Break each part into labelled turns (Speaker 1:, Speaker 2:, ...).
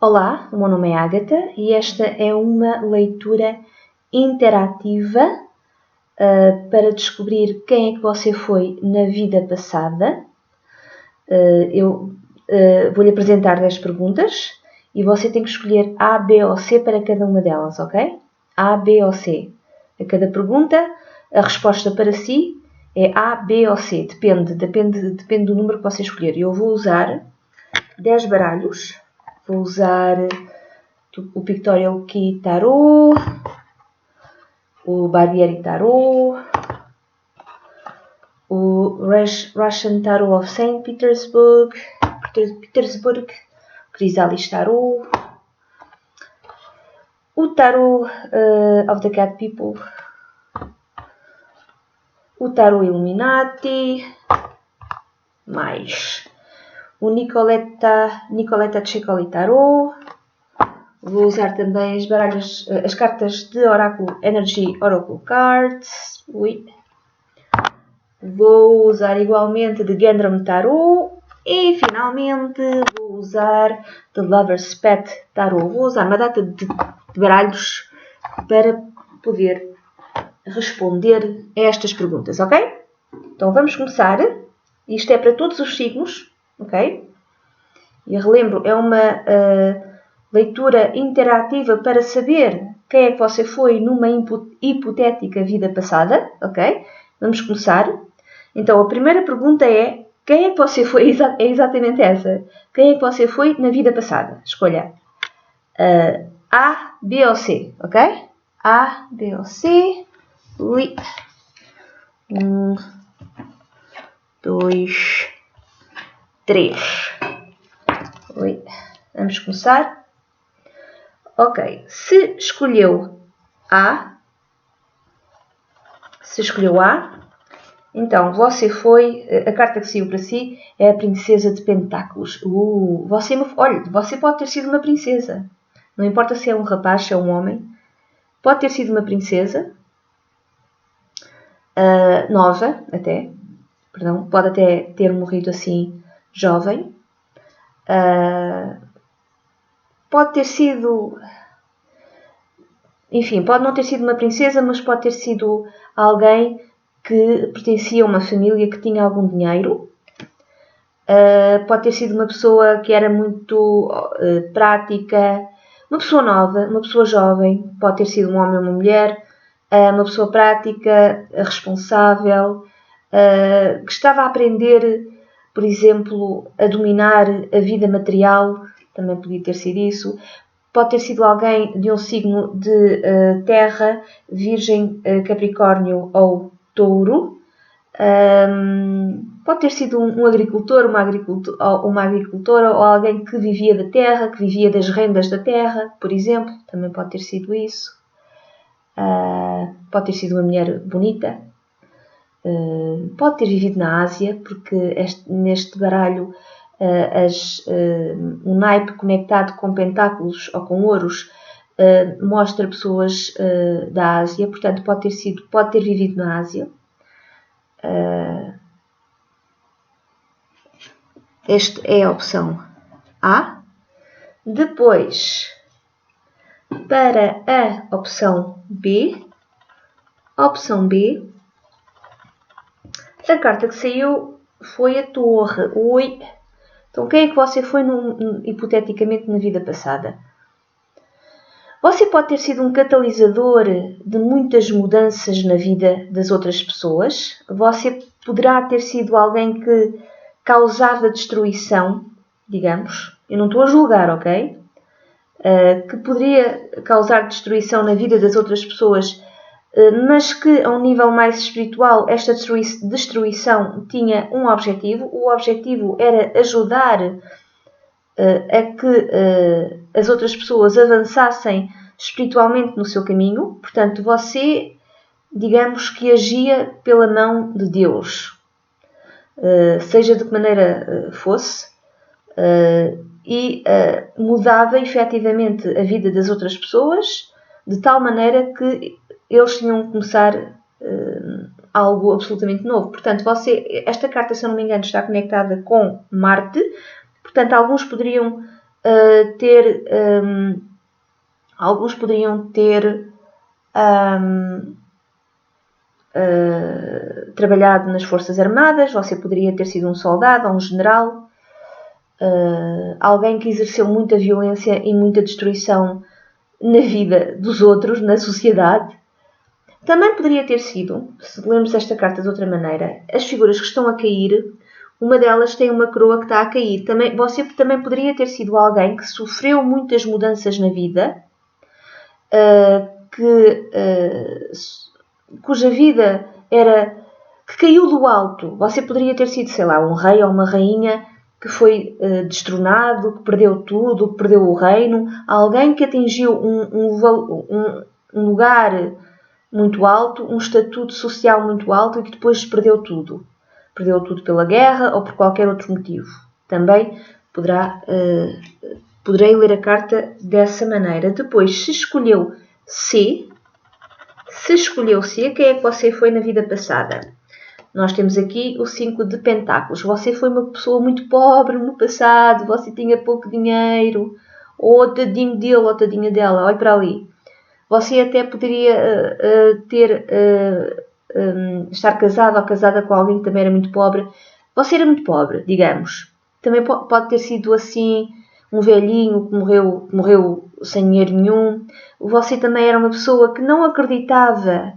Speaker 1: Olá, o meu nome é Ágata e esta é uma leitura interativa para descobrir quem é que você foi na vida passada. Eu vou-lhe apresentar 10 perguntas e você tem que escolher A, B ou C para cada uma delas, ok? A, B ou C. A cada pergunta, a resposta para si é A, B ou C. Depende do número que você escolher. Eu vou usar 10 baralhos. Vou usar o Pictorial Key Tarot, o Barbieri Tarot, o Russian Tarot of St. Petersburg, Chrysalis Tarot, o Tarot of the Cat People, o Tarot Illuminati, mais o Nicoletta Cecoli Tarot. Vou usar também as cartas de Oráculo Energy Oracle Cards. Vou usar igualmente de Gendram Tarot. E finalmente vou usar de Lover's Pet Tarot. Vou usar uma data de baralhos para poder responder a estas perguntas, ok? Então vamos começar. Isto é para todos os signos, ok? E relembro, é uma leitura interativa para saber quem é que você foi numa hipotética vida passada, ok? Vamos começar. Então, a primeira pergunta é, quem é que você foi? É exatamente essa. Quem é que você foi na vida passada? Escolha A, B ou C, ok? A, B ou C. 1, 2, 3. Vamos começar. Ok, se escolheu A, então você foi, a carta que saiu para si é a Princesa de Pentáculos. Você pode ter sido uma princesa. Não importa se é um rapaz, se é um homem. Pode ter sido uma princesa, nova até, pode até ter morrido assim, jovem. Pode ter sido... Enfim, pode não ter sido uma princesa, mas pode ter sido alguém que pertencia a uma família que tinha algum dinheiro. Pode ter sido uma pessoa que era muito prática, uma pessoa nova, uma pessoa jovem. Pode ter sido um homem ou uma mulher, uma pessoa prática, responsável, que estava a aprender, por exemplo, a dominar a vida material. Também podia ter sido isso. Pode ter sido alguém de um signo de terra, Virgem, Capricórnio ou Touro. Pode ter sido um agricultor, uma agricultora ou alguém que vivia da terra, que vivia das rendas da terra, por exemplo. Também pode ter sido isso. Pode ter sido uma mulher bonita. Pode ter vivido na Ásia, porque neste baralho um naipe conectado com pentáculos ou com ouros mostra pessoas da Ásia, portanto pode ter vivido na Ásia. Esta é a opção A. Depois, para a opção B, a carta que saiu foi a Torre. Então, quem é que você foi hipoteticamente na vida passada? Você pode ter sido um catalisador de muitas mudanças na vida das outras pessoas. Você poderá ter sido alguém que causava destruição, digamos. Eu não estou a julgar, ok? Que poderia causar destruição na vida das outras pessoas, mas que a um nível mais espiritual esta destruição tinha um objetivo. O objetivo era ajudar a que as outras pessoas avançassem espiritualmente no seu caminho. Portanto, você, digamos que agia pela mão de Deus, seja de que maneira fosse, e mudava efetivamente a vida das outras pessoas de tal maneira que eles tinham que começar algo absolutamente novo. Portanto, esta carta, se eu não me engano, está conectada com Marte. Portanto, alguns poderiam alguns poderiam ter trabalhado nas Forças Armadas, você poderia ter sido um soldado ou um general, alguém que exerceu muita violência e muita destruição na vida dos outros, na sociedade. Também poderia ter sido, se lermos esta carta de outra maneira, as figuras que estão a cair, uma delas tem uma coroa que está a cair. Você também poderia ter sido alguém que sofreu muitas mudanças na vida, cuja vida que caiu do alto. Você poderia ter sido, sei lá, um rei ou uma rainha que foi destronado, que perdeu tudo, que perdeu o reino. Alguém que atingiu um lugar muito alto, um estatuto social muito alto e que depois perdeu tudo. Perdeu tudo pela guerra ou por qualquer outro motivo. Também poderei ler a carta dessa maneira. Depois, se escolheu C, quem é que você foi na vida passada? Nós temos aqui o 5 de pentáculos. Você foi uma pessoa muito pobre no passado, você tinha pouco dinheiro, ou tadinho dele ou tadinha dela, olhe para ali. Você até poderia estar casado ou casada com alguém que também era muito pobre. Você era muito pobre, digamos. Também pode ter sido assim, um velhinho que morreu sem dinheiro nenhum. Você também era uma pessoa que não acreditava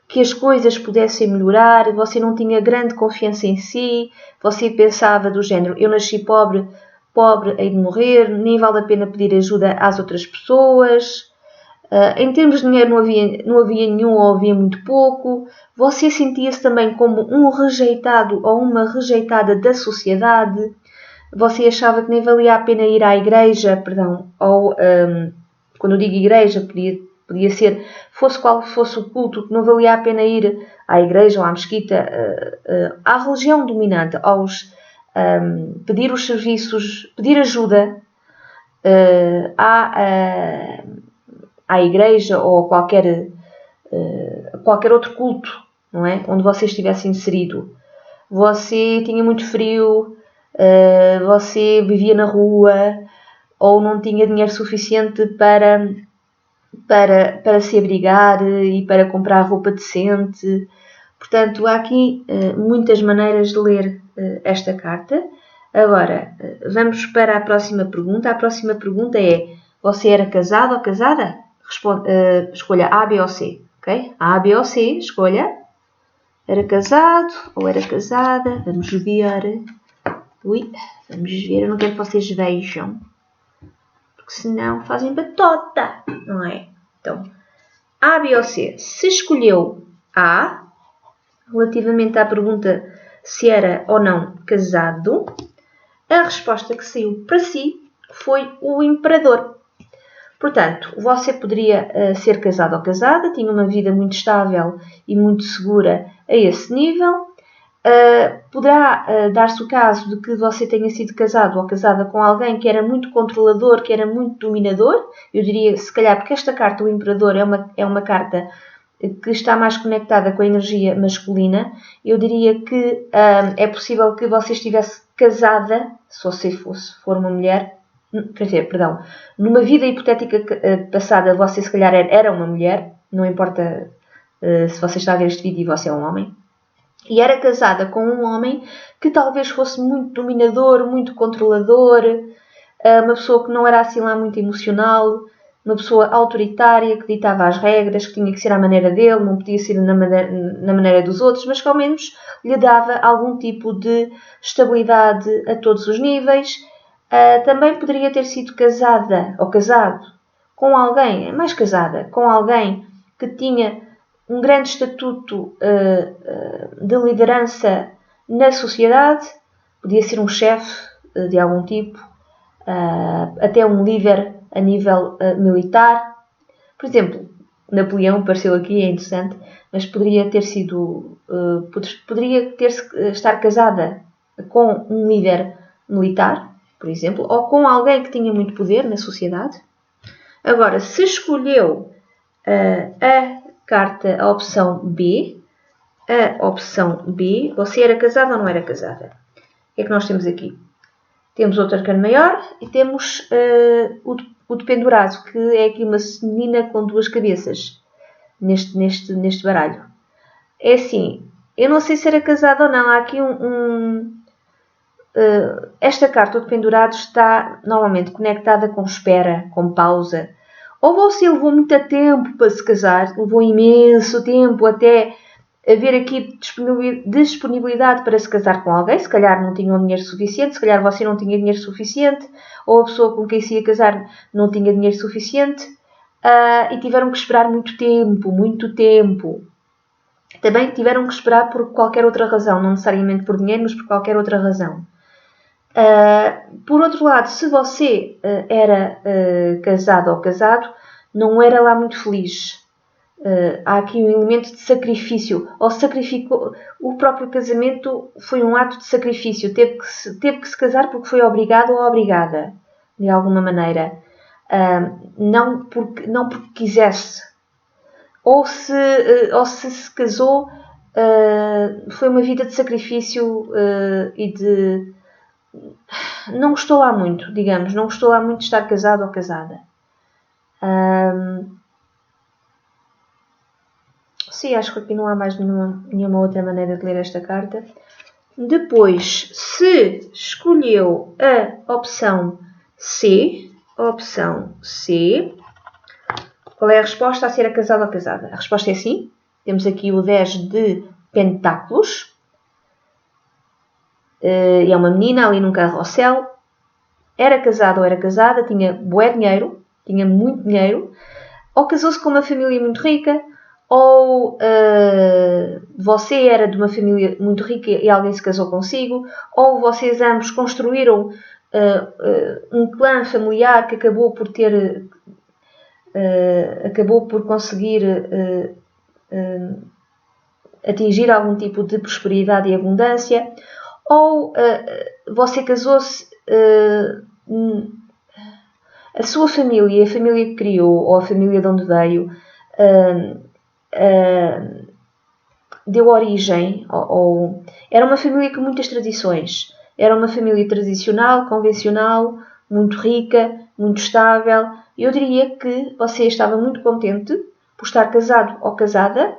Speaker 1: que as coisas pudessem melhorar. Você não tinha grande confiança em si. Você pensava do género, eu nasci pobre, hei de morrer, nem vale a pena pedir ajuda às outras pessoas. Em termos de dinheiro não havia nenhum ou havia muito pouco. Você sentia-se também como um rejeitado ou uma rejeitada da sociedade. Você achava que nem valia a pena ir à igreja, ou quando eu digo igreja, podia ser, fosse qual fosse o culto, que não valia a pena ir à igreja ou à mesquita, à religião dominante, pedir os serviços, pedir ajuda à igreja ou a qualquer outro culto, não é? Onde você estivesse inserido. Você tinha muito frio, você vivia na rua ou não tinha dinheiro suficiente para se abrigar e para comprar roupa decente. Portanto, há aqui muitas maneiras de ler esta carta. Agora, vamos para a próxima pergunta. A próxima pergunta é: você era casado ou casada? Escolha A, B ou C. Okay? A, B ou C, escolha. Era casado ou era casada? Vamos ver. Vamos ver. Eu não quero que vocês vejam. Porque senão fazem batota. Não é? Então, A, B ou C. Se escolheu A, relativamente à pergunta se era ou não casado, a resposta que saiu para si foi o imperador. Portanto, você poderia ser casado ou casada, tinha uma vida muito estável e muito segura a esse nível. Poderá dar-se o caso de que você tenha sido casado ou casada com alguém que era muito controlador, que era muito dominador. Eu diria, se calhar, porque esta carta, o Imperador, é uma carta que está mais conectada com a energia masculina. Eu diria que é possível que você estivesse casada, se você for uma mulher, quer dizer, perdão, numa vida hipotética passada você se calhar era uma mulher, não importa se você está a ver este vídeo e você é um homem, e era casada com um homem que talvez fosse muito dominador, muito controlador, uma pessoa que não era assim lá muito emocional, uma pessoa autoritária que ditava as regras, que tinha que ser à maneira dele, não podia ser na maneira dos outros, mas que ao menos lhe dava algum tipo de estabilidade a todos os níveis. Também poderia ter sido casada ou casado com alguém, mais casada, com alguém que tinha um grande estatuto de liderança na sociedade, podia ser um chefe de algum tipo, até um líder a nível militar. Por exemplo, Napoleão apareceu aqui, é interessante, mas poderia ter sido, estar casada com um líder militar, por exemplo, ou com alguém que tinha muito poder na sociedade. Agora, se escolheu a opção B, você era casada ou não era casada? O que é que nós temos aqui? Temos outro arcano maior e temos o dependurado, que é aqui uma menina com duas cabeças neste baralho. É assim, eu não sei se era casado ou não. Há aqui esta carta, o dependurado, está normalmente conectada com espera, com pausa. Ou você levou muito tempo para se casar, levou imenso tempo até haver aqui disponibilidade para se casar com alguém. Se calhar não tinham dinheiro suficiente, se calhar você não tinha dinheiro suficiente, ou a pessoa com quem se ia casar não tinha dinheiro suficiente, e tiveram que esperar muito tempo, muito tempo. Também tiveram que esperar por qualquer outra razão, não necessariamente por dinheiro, mas por qualquer outra razão. Por outro lado, se você era casado ou casado, não era lá muito feliz. Há aqui um elemento de sacrifício. Ou sacrificou, o próprio casamento foi um ato de sacrifício. Teve que se casar porque foi obrigado ou obrigada, de alguma maneira. Não porque quisesse. Ou se casou, foi uma vida de sacrifício e de... Não gostou lá muito, digamos. Não gostou lá muito de estar casado ou casada. Sim, acho que aqui não há mais nenhuma outra maneira de ler esta carta. Depois, se escolheu a opção C, qual é a resposta a ser a casado ou casada? A resposta é sim. Temos aqui o 10 de pentáculos. É uma menina ali num carrossel. Era casada ou era casada, tinha bué dinheiro, tinha muito dinheiro. Ou casou-se com uma família muito rica, ou você era de uma família muito rica e alguém se casou consigo, ou vocês ambos construíram um clã familiar que acabou por conseguir atingir algum tipo de prosperidade e abundância, ou você casou-se, a sua família, a família que criou, ou a família de onde veio, deu origem, ou era uma família com muitas tradições. Era uma família tradicional, convencional, muito rica, muito estável. Eu diria que você estava muito contente por estar casado ou casada,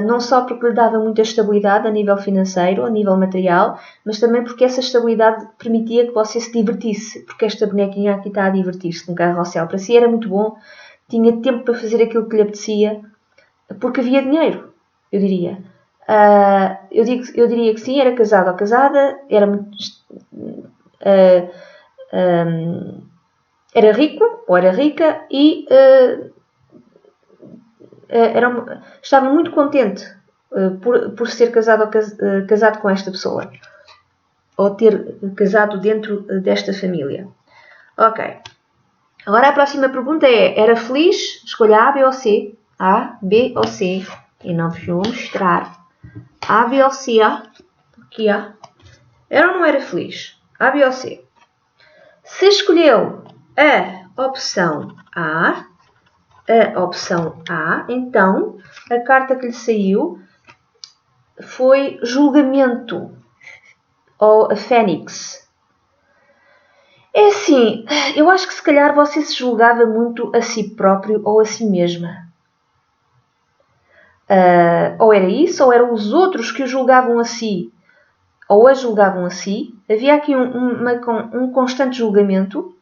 Speaker 1: não só porque lhe dava muita estabilidade a nível financeiro, a nível material, mas também porque essa estabilidade permitia que você se divertisse, porque esta bonequinha aqui está a divertir-se no carrossel. Para si era muito bom, tinha tempo para fazer aquilo que lhe apetecia, porque havia dinheiro, eu diria. Eu diria que sim, era casado ou casada, era rico ou era rica e estava muito contente por ser casado ou casado com esta pessoa, ou ter casado dentro desta família. Ok. Agora a próxima pergunta é: era feliz? Escolha A, B ou C. A, B ou C. E não vos vou mostrar. A, B ou C. Aqui há. Era ou não era feliz? A, B ou C. Se escolheu a opção A, então a carta que lhe saiu foi julgamento, ou a Fênix. É assim, eu acho que se calhar você se julgava muito a si próprio ou a si mesma. Ou era isso, ou eram os outros que o julgavam a si, ou a julgavam a si. Havia aqui um constante julgamento.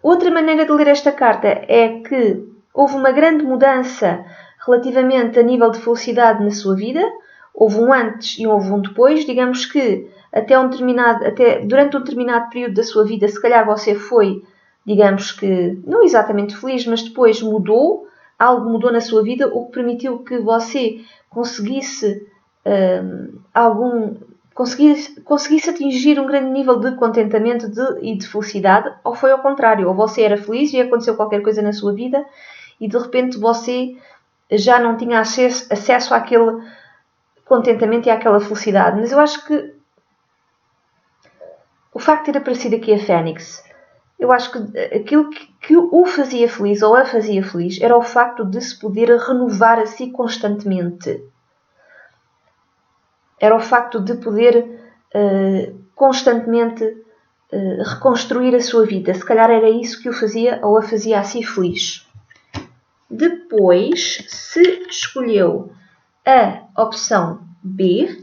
Speaker 1: Outra maneira de ler esta carta é que houve uma grande mudança relativamente a nível de felicidade na sua vida. Houve um antes e houve um depois. Digamos que durante um determinado período da sua vida, se calhar você foi, digamos que, não exatamente feliz, mas depois algo mudou na sua vida, o que permitiu que você conseguisse atingir um grande nível de contentamento e de felicidade, ou foi ao contrário, ou você era feliz e aconteceu qualquer coisa na sua vida e de repente você já não tinha acesso àquele contentamento e àquela felicidade. Mas eu acho que o facto de ter aparecido aqui a Fênix, eu acho que aquilo que o fazia feliz ou a fazia feliz era o facto de se poder renovar a si constantemente. Era o facto de poder constantemente reconstruir a sua vida. Se calhar era isso que o fazia ou a fazia assim feliz. Depois, se escolheu a opção B,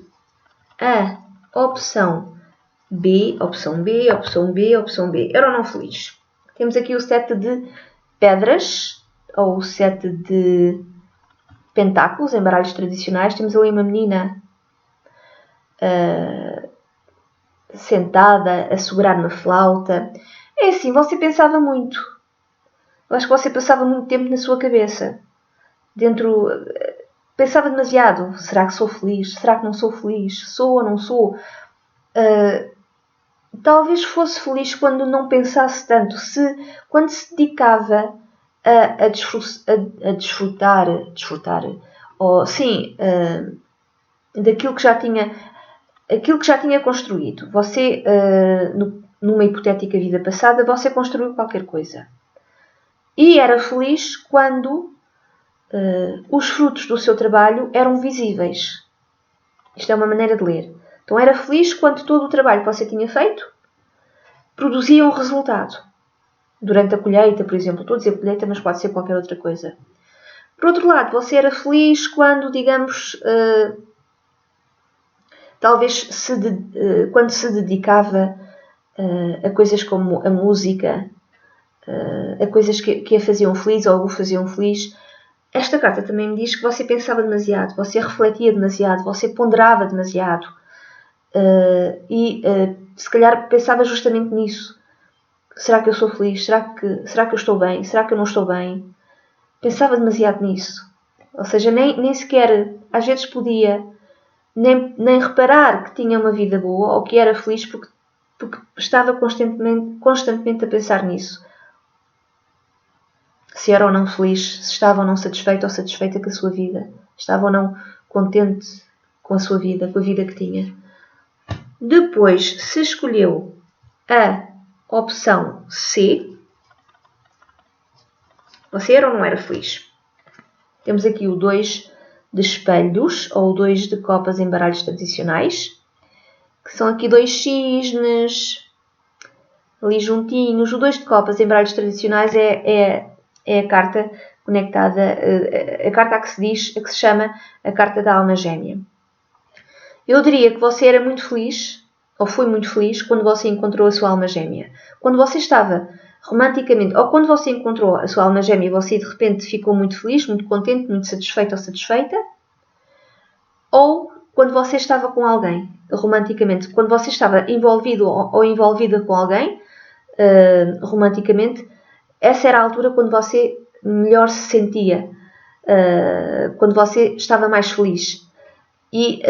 Speaker 1: opção B, era ou não feliz? Temos aqui o set de pedras, ou o set de pentáculos em baralhos tradicionais. Temos ali uma menina sentada a segurar uma flauta. É assim, você pensava muito. Eu acho que você passava muito tempo na sua cabeça. Pensava demasiado. Será que sou feliz? Será que não sou feliz? Sou ou não sou? Talvez fosse feliz quando não pensasse tanto. Quando se dedicava a desfrutar, daquilo que já tinha construído. Você, numa hipotética vida passada, você construiu qualquer coisa. E era feliz quando os frutos do seu trabalho eram visíveis. Isto é uma maneira de ler. Então era feliz quando todo o trabalho que você tinha feito produzia um resultado. Durante a colheita, por exemplo. Estou a dizer colheita, mas pode ser qualquer outra coisa. Por outro lado, você era feliz quando, digamos, talvez quando se dedicava a coisas como a música, a coisas que a faziam feliz ou o faziam feliz. Esta carta também me diz que você pensava demasiado, você refletia demasiado, você ponderava demasiado. Se calhar pensava justamente nisso. Será que eu sou feliz? Será que eu estou bem? Será que eu não estou bem? Pensava demasiado nisso. Ou seja, nem sequer, às vezes podia nem reparar que tinha uma vida boa ou que era feliz porque estava constantemente a pensar nisso. Se era ou não feliz, se estava ou não satisfeito ou satisfeita com a sua vida. Estava ou não contente com a sua vida, com a vida que tinha. Depois, se escolheu a opção C, você era ou não era feliz? Temos aqui o 2 de espelhos, ou o 2 de copas em baralhos tradicionais, que são aqui 2 cisnes, ali juntinhos. O 2 de copas em baralhos tradicionais é a carta conectada, a carta a que se chama a carta da alma gêmea. Eu diria que você era muito feliz, ou foi muito feliz, quando você encontrou a sua alma gêmea. Quando você estava romanticamente, ou quando você encontrou a sua alma gêmea e você de repente ficou muito feliz, muito contente, muito satisfeito ou satisfeita, ou quando você estava com alguém, romanticamente, quando você estava envolvido ou envolvida com alguém, romanticamente, essa era a altura quando você melhor se sentia, quando você estava mais feliz. E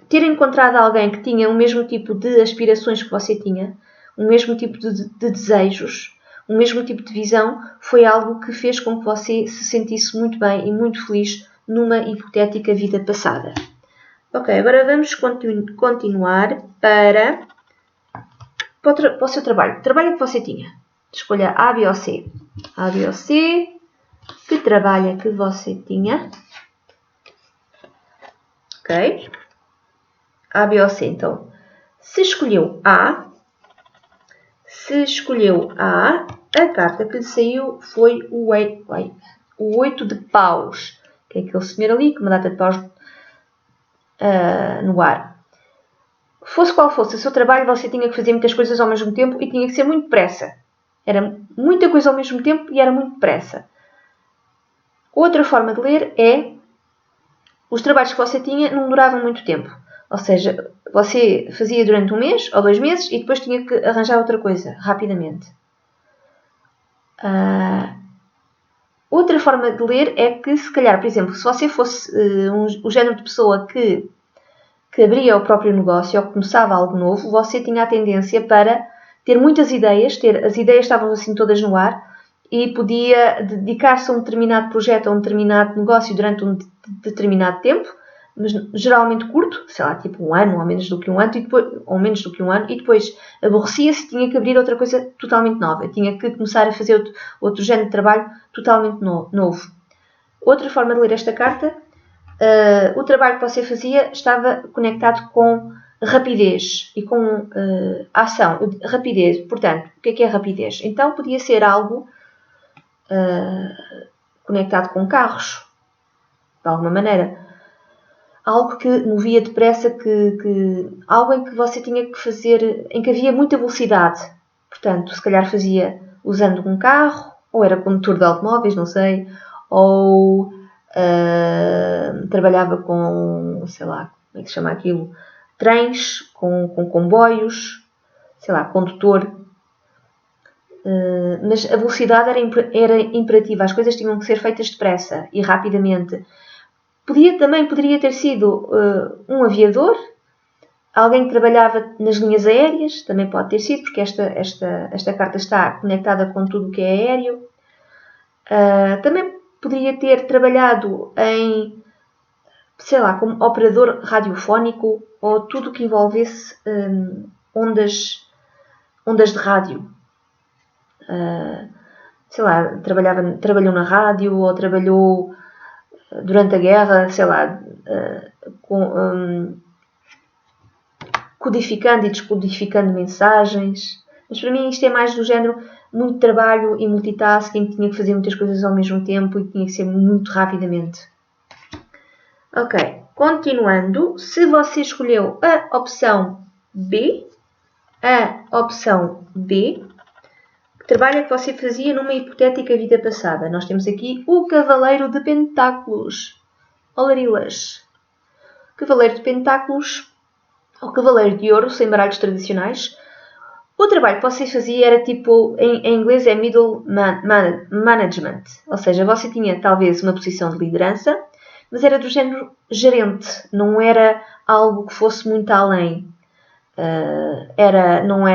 Speaker 1: ter encontrado alguém que tinha o mesmo tipo de aspirações que você tinha, o mesmo tipo de desejos, o mesmo tipo de visão, foi algo que fez com que você se sentisse muito bem e muito feliz numa hipotética vida passada. Ok, agora vamos continuar para o seu trabalho. O trabalho que você tinha. Escolha A, B ou C. A, B ou C. Que trabalho é que você tinha? Ok. A, B ou C, então. Se escolheu A, a carta que lhe saiu foi o 8 de paus. Que é aquele senhor ali com uma data de paus no ar. Fosse qual fosse o seu trabalho, você tinha que fazer muitas coisas ao mesmo tempo e tinha que ser muito depressa. Era muita coisa ao mesmo tempo e era muito depressa. Outra forma de ler é os trabalhos que você tinha não duravam muito tempo. Ou seja, você fazia durante 1 mês ou 2 meses e depois tinha que arranjar outra coisa, rapidamente. Outra forma de ler é que, se calhar, por exemplo, se você fosse o género de pessoa que abria o próprio negócio ou começava algo novo, você tinha a tendência para ter muitas ideias, as ideias estavam assim todas no ar e podia dedicar-se a um determinado projeto, a um determinado negócio durante um determinado tempo, mas geralmente curto, sei lá, tipo 1 ano ou menos do que 1 ano, e depois aborrecia-se e tinha que abrir outra coisa totalmente nova, tinha que começar a fazer outro género de trabalho totalmente novo. Outra forma de ler esta carta, o trabalho que você fazia estava conectado com rapidez e com ação. Rapidez, portanto, o que é rapidez? Então, podia ser algo conectado com carros, de alguma maneira. Algo que movia depressa, algo em que você tinha que fazer, em que havia muita velocidade. Portanto, se calhar fazia usando um carro, ou era condutor de automóveis, não sei, ou trabalhava com, sei lá, como é que se chama aquilo? Trens, com comboios, sei lá, condutor. Mas a velocidade era imperativa, as coisas tinham que ser feitas depressa e rapidamente. Também poderia ter sido um aviador, alguém que trabalhava nas linhas aéreas, também pode ter sido, porque esta carta está conectada com tudo o que é aéreo. Também poderia ter trabalhado em, sei lá, como operador radiofónico ou tudo o que envolvesse ondas de rádio. Sei lá, trabalhou na rádio ou trabalhou durante a guerra, sei lá, codificando e descodificando mensagens. Mas para mim isto é mais do género muito trabalho e multitasking, tinha que fazer muitas coisas ao mesmo tempo e tinha que ser muito rapidamente. Ok, continuando, se você escolheu a opção B, que trabalho é que você fazia numa hipotética vida passada? Nós temos aqui o Cavaleiro de Pentáculos. Olarilas. Cavaleiro de Pentáculos, ou Cavaleiro de Ouro, sem baralhos tradicionais. O trabalho que você fazia era tipo, em inglês é middle management. Ou seja, você tinha talvez uma posição de liderança, mas era do género gerente. Não era algo que fosse muito além. Não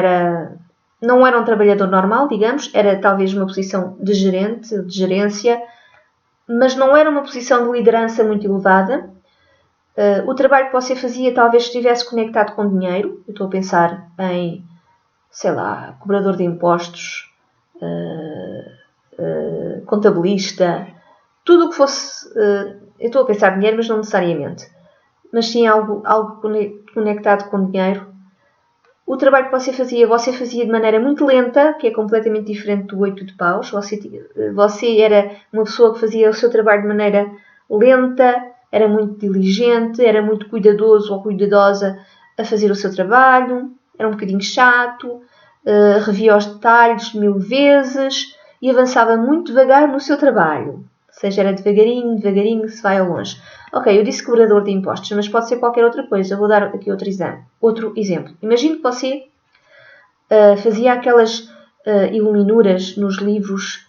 Speaker 1: era um trabalhador normal, digamos. Era talvez uma posição de gerente, de gerência, mas não era uma posição de liderança muito elevada. O trabalho que você fazia talvez estivesse conectado com dinheiro. Eu estou a pensar em, sei lá, cobrador de impostos, contabilista, tudo o que fosse... eu estou a pensar dinheiro, mas não necessariamente. Mas sim algo conectado com dinheiro. O trabalho que você fazia de maneira muito lenta, que é completamente diferente do 8 de paus. Você era uma pessoa que fazia o seu trabalho de maneira lenta, era muito diligente, era muito cuidadoso ou cuidadosa a fazer o seu trabalho, era um bocadinho chato, revia os detalhes 1000 vezes e avançava muito devagar no seu trabalho. Ou seja, era devagarinho, se vai ao longe. Ok, eu disse cobrador de impostos, mas pode ser qualquer outra coisa. Eu vou dar aqui outro exemplo. Imagine que você fazia aquelas iluminuras nos livros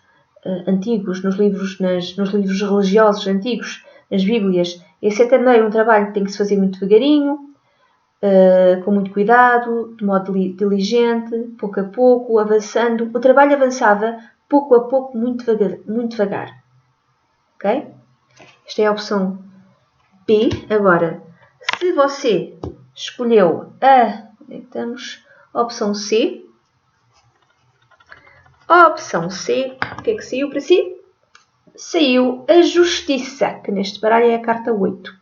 Speaker 1: antigos, nos livros religiosos antigos, nas Bíblias. Esse é também um trabalho que tem que se fazer muito devagarinho, com muito cuidado, de modo diligente, pouco a pouco, avançando. O trabalho avançava pouco a pouco, muito devagar. Ok? Esta é a opção B. Agora, se você escolheu a opção C, o que é que saiu para si? Saiu a Justiça, que neste baralho é a carta 8.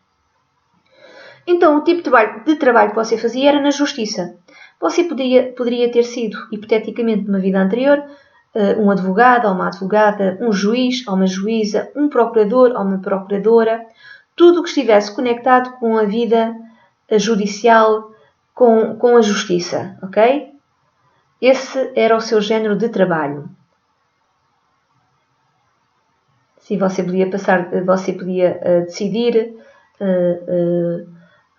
Speaker 1: Então, o tipo de trabalho que você fazia era na Justiça. Você poderia ter sido, hipoteticamente, numa vida anterior, um advogado ou uma advogada, um juiz ou uma juíza, um procurador ou uma procuradora, tudo o que estivesse conectado com a vida judicial, com a justiça, ok? Esse era o seu género de trabalho. Sim, você podia decidir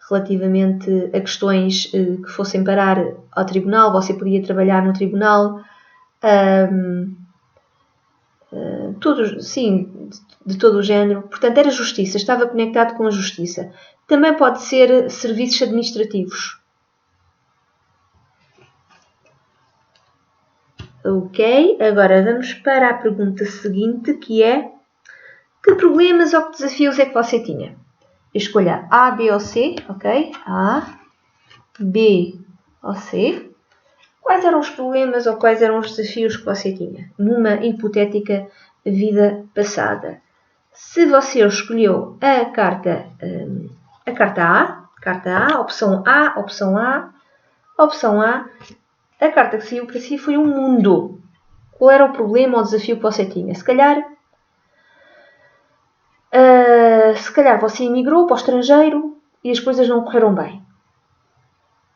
Speaker 1: relativamente a questões que fossem parar ao tribunal, você podia trabalhar no tribunal, tudo, sim, de todo o género. Portanto, era justiça, estava conectado com a justiça. Também pode ser serviços administrativos. Ok, agora vamos para a pergunta seguinte, que é: que problemas ou que desafios é que você tinha? Escolha A, B ou C, ok? A, B ou C. Quais eram os problemas ou quais eram os desafios que você tinha numa hipotética vida passada? Se você escolheu a carta A, Carta A, opção A, opção A, opção A. A carta que saiu para si foi um mundo. Qual era o problema ou desafio que você tinha? Se calhar você emigrou para o estrangeiro e as coisas não correram bem.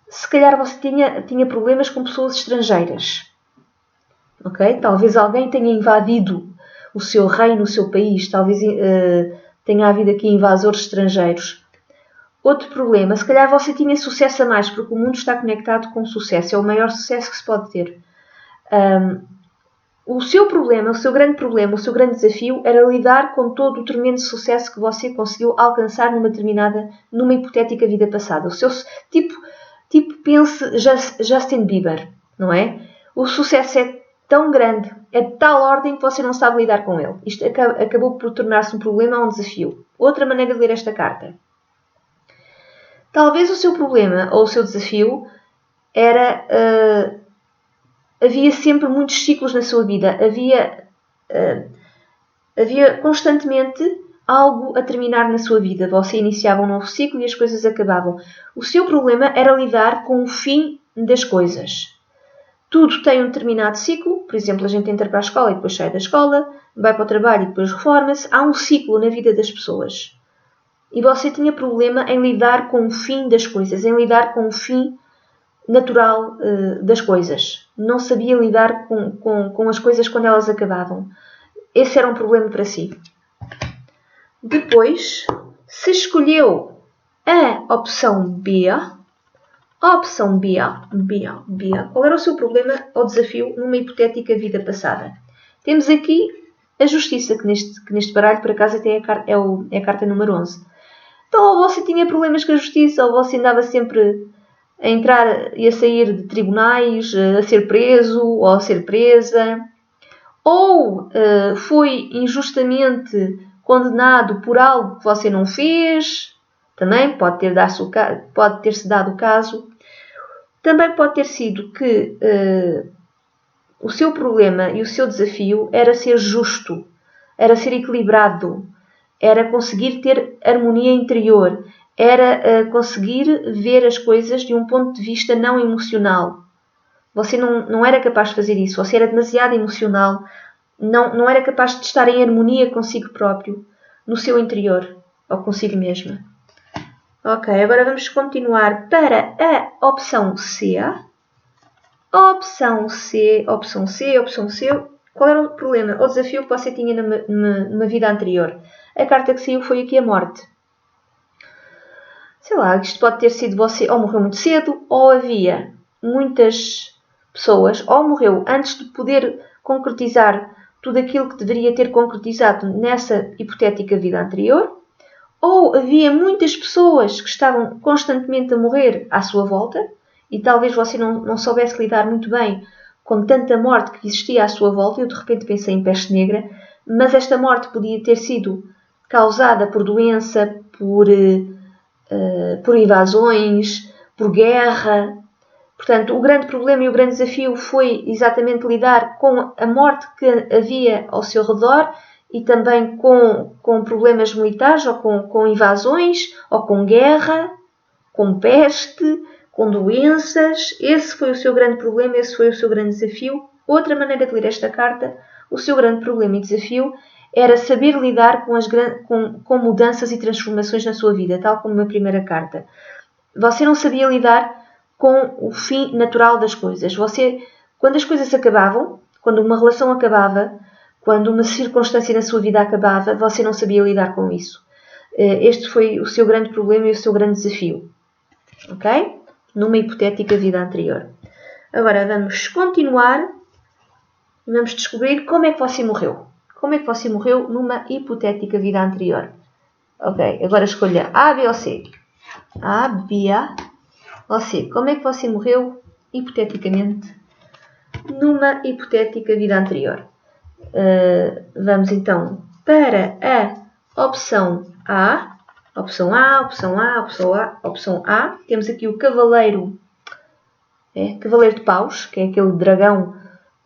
Speaker 1: Se calhar você tinha problemas com pessoas estrangeiras. Okay? Talvez alguém tenha invadido o seu reino, o seu país. Talvez tenha havido aqui invasores estrangeiros. Outro problema, se calhar você tinha sucesso a mais, porque o mundo está conectado com o sucesso. É o maior sucesso que se pode ter. O seu problema, o seu grande desafio era lidar com todo o tremendo sucesso que você conseguiu alcançar numa hipotética vida passada. O seu tipo pense Justin Bieber, não é? O sucesso é tão grande, é de tal ordem que você não sabe lidar com ele. Isto acabou por tornar-se um problema ou um desafio. Outra maneira de ler esta carta. Talvez o seu problema ou o seu desafio era... havia sempre muitos ciclos na sua vida. Havia constantemente algo a terminar na sua vida. Você iniciava um novo ciclo e as coisas acabavam. O seu problema era lidar com o fim das coisas. Tudo tem um determinado ciclo. Por exemplo, a gente entra para a escola e depois sai da escola, vai para o trabalho e depois reforma-se. Há um ciclo na vida das pessoas. E você tinha problema em lidar com o fim das coisas, em lidar com o fim natural das coisas. Não sabia lidar com as coisas quando elas acabavam. Esse era um problema para si. Depois, se escolheu a opção B, qual era o seu problema ou desafio numa hipotética vida passada? Temos aqui a justiça, que neste baralho, por acaso, até é a carta número 11. Então, ou você tinha problemas com a justiça, ou você andava sempre a entrar e a sair de tribunais, a ser preso ou a ser presa, ou foi injustamente condenado por algo que você não fez, também pode ter-se dado o caso. Também pode ter sido que o seu problema e o seu desafio era ser justo, era ser equilibrado, era conseguir ter harmonia interior, era conseguir ver as coisas de um ponto de vista não emocional. Você não era capaz de fazer isso, você era demasiado emocional, não era capaz de estar em harmonia consigo próprio, no seu interior, ou consigo mesma. Ok, agora vamos continuar para a opção C. Opção C. Qual era o problema ou desafio que você tinha numa vida anterior? A carta que saiu foi aqui a morte. Sei lá, isto pode ter sido você ou morreu muito cedo, ou havia muitas pessoas, ou morreu antes de poder concretizar tudo aquilo que deveria ter concretizado nessa hipotética vida anterior, ou havia muitas pessoas que estavam constantemente a morrer à sua volta, e talvez você não soubesse lidar muito bem com tanta morte que existia à sua volta. Eu de repente pensei em peste negra, mas esta morte podia ter sido causada por doença, por invasões, por guerra. Portanto, o grande problema e o grande desafio foi exatamente lidar com a morte que havia ao seu redor e também com problemas militares, ou com invasões, ou com guerra, com peste, com doenças. Esse foi o seu grande problema, esse foi o seu grande desafio. Outra maneira de ler esta carta, o seu grande problema e desafio era saber lidar com mudanças e transformações na sua vida, tal como na primeira carta. Você não sabia lidar com o fim natural das coisas. Quando as coisas acabavam, quando uma relação acabava, quando uma circunstância na sua vida acabava, você não sabia lidar com isso. Este foi o seu grande problema e o seu grande desafio. Ok? Numa hipotética vida anterior. Agora vamos continuar e vamos descobrir como é que você morreu. Como é que você morreu numa hipotética vida anterior? Ok, agora escolha A, B ou C. A, B ou C. Como é que você morreu hipoteticamente numa hipotética vida anterior? Vamos então para a opção A. Opção A. Temos aqui o cavaleiro. Cavaleiro de paus, que é aquele dragão